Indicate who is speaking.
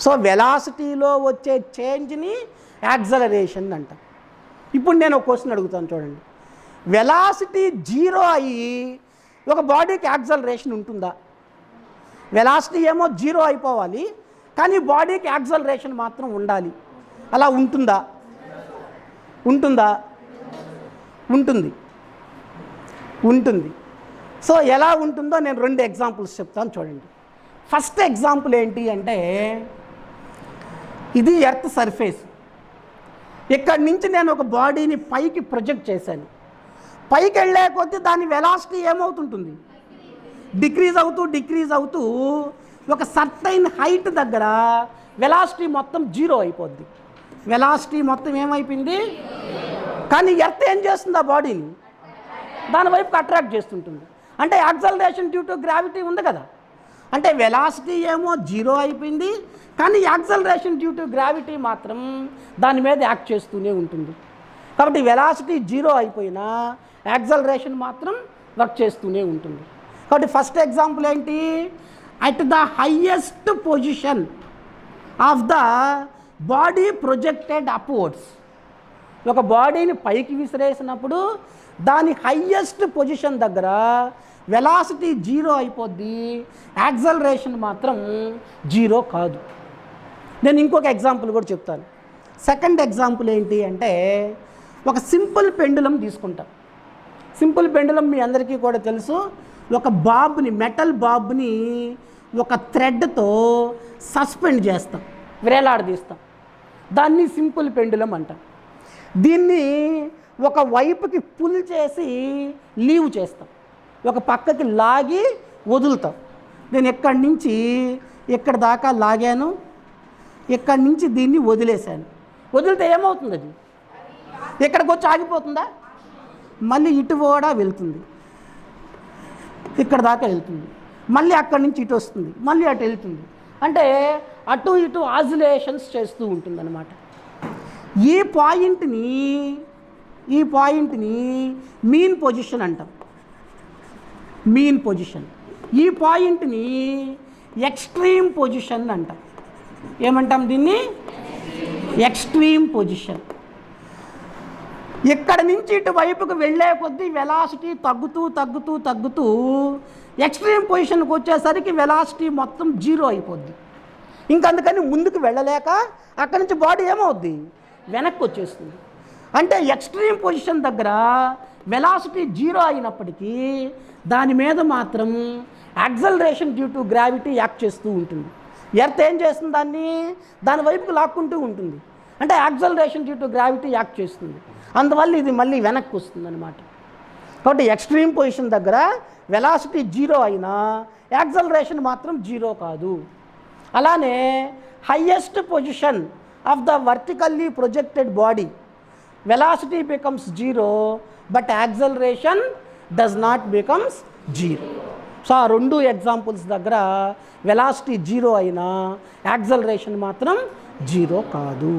Speaker 1: So వెలాసిటీలో వచ్చే చేంజ్ని acceleration అంట. ఇప్పుడు నేను ఒక క్వశ్చన్ అడుగుతాను చూడండి. వెలాసిటీ 0 అయ్యి ఒక బాడీకి యాక్సలరేషన్ ఉంటుందా? వెలాసిటీ ఏమో 0 అయిపోవాలి, కానీ బాడీకి యాక్సలరేషన్ మాత్రం ఉండాలి. అలా ఉంటుందా? ఉంటుందా? ఉంటుంది. ఉంటుంది. సో ఎలా ఉంటుందో నేను 2 ఎగ్జాంపుల్స్ చెప్తాను చూడండి. ఫస్ట్ ఎగ్జాంపుల్ ఏంటి అంటే, ఇది ఎర్త్ సర్ఫేస్. ఇక్కడి నుంచి నేను ఒక బాడీని పైకి ప్రొజెక్ట్ చేశాను. పైకి వెళ్ళే కొద్దీ దాని వెలాసిటీ ఏమవుతుంటుంది? డిక్రీజ్ అవుతూ ఒక సర్టైన్ హైట్ దగ్గర వెలాసిటీ మొత్తం 0 అయిపోద్ది. వెలాసిటీ మొత్తం ఏమైపోయింది? కానీ ఎర్త్ ఏం చేస్తుంది? ఆ బాడీని దాని వైపుకి అట్రాక్ట్ చేస్తుంటుంది. అంటే యాక్సలరేషన్ డ్యూ టు గ్రావిటీ ఉంది కదా. అంటే వెలాసిటీ ఏమో 0 అయిపోయింది, కానీ యాక్సలరేషన్ డ్యూ టు గ్రావిటీ మాత్రం దాని మీద యాక్ట్ చేస్తూనే ఉంటుంది. కాబట్టి వెలాసిటీ 0 అయిపోయినా యాక్సలరేషన్ మాత్రం వర్క్ చేస్తూనే ఉంటుంది. కాబట్టి ఫస్ట్ ఎగ్జాంపుల్ ఏంటి? At the highest position of the body projected upwards. ఒక బాడీని పైకి విసిరేసినప్పుడు దాని హైయెస్ట్ పొజిషన్ దగ్గర వెలాసిటీ 0 అయిపోద్ది, యాక్సలరేషన్ మాత్రం 0 కాదు. నేను ఇంకొక ఎగ్జాంపుల్ కూడా చెప్తాను. సెకండ్ ఎగ్జాంపుల్ ఏంటి అంటే, ఒక సింపుల్ పెండులం తీసుకుంటాం. సింపుల్ పెండులం మీ అందరికీ కూడా తెలుసు. ఒక బాబ్ని, మెటల్ బాబ్ని ఒక థ్రెడ్తో సస్పెండ్ చేస్తాం, వేలాడదీస్తాం. దాన్ని సింపుల్ పెండులం అంటాం. దీన్ని ఒక వైపుకి పుల్ చేసి లీవ్ చేస్తాం, ఒక పక్కకి లాగి వదులుతాం. నేను ఎక్కడి నుంచి ఇక్కడ దాకా లాగాను, ఇక్కడి నుంచి దీన్ని వదిలేశాను. వదిలితే ఏమవుతుంది? అది ఇక్కడికి వచ్చి ఆగిపోతుందా? మళ్ళీ ఇటు కూడా వెళ్తుంది, ఇక్కడ దాకా వెళ్తుంది, మళ్ళీ అక్కడి నుంచి ఇటు వస్తుంది, మళ్ళీ అటు వెళ్తుంది. అంటే అటు ఇటు ఆసిలేషన్స్ చేస్తూ ఉంటుందన్నమాట. ఈ పాయింట్ని మీన్ పొజిషన్ అంటాం. Mean position. ఈ పాయింట్ని ఎక్స్ట్రీమ్ పొజిషన్ అంటాం. ఏమంటాం దీన్ని? Extreme position. ఇక్కడ నుంచి ఇటు వైపుకు వెళ్ళే కొద్దీ వెలాసిటీ తగ్గుతూ ఎక్స్ట్రీమ్ పొజిషన్కి వచ్చేసరికి వెలాసిటీ మొత్తం 0 అయిపోద్ది. ఇంకందుకని ముందుకు వెళ్ళలేక అక్కడి నుంచి బాడీ ఏమవుద్ది? వెనక్కి వచ్చేస్తుంది. అంటే ఎక్స్ట్రీమ్ పొజిషన్ దగ్గర వెలాసిటీ 0 అయినప్పటికీ దాని మీద మాత్రం acceleration due to gravity act చేస్తూ ఉంటుంది. ఎర్త్ ఏం చేస్తుంది? దాని వైపుకు లాక్కుంటూ ఉంటుంది. అంటే acceleration due to gravity act చేస్తుంది. అందువల్ల ఇది మళ్ళీ వెనక్కి వస్తుంది అన్నమాట. కాబట్టి ఎక్స్ట్రీమ్ పొజిషన్ దగ్గర వెలాసిటీ 0 అయినా యాక్సలరేషన్ మాత్రం 0 కాదు. అలానే highest position of the vertically projected body velocity becomes 0 but acceleration does not becomes 0. So ఆ 2 ఎగ్జాంపుల్స్ దగ్గర వెలాసిటీ 0 అయినా యాక్సలరేషన్ మాత్రం 0 కాదు.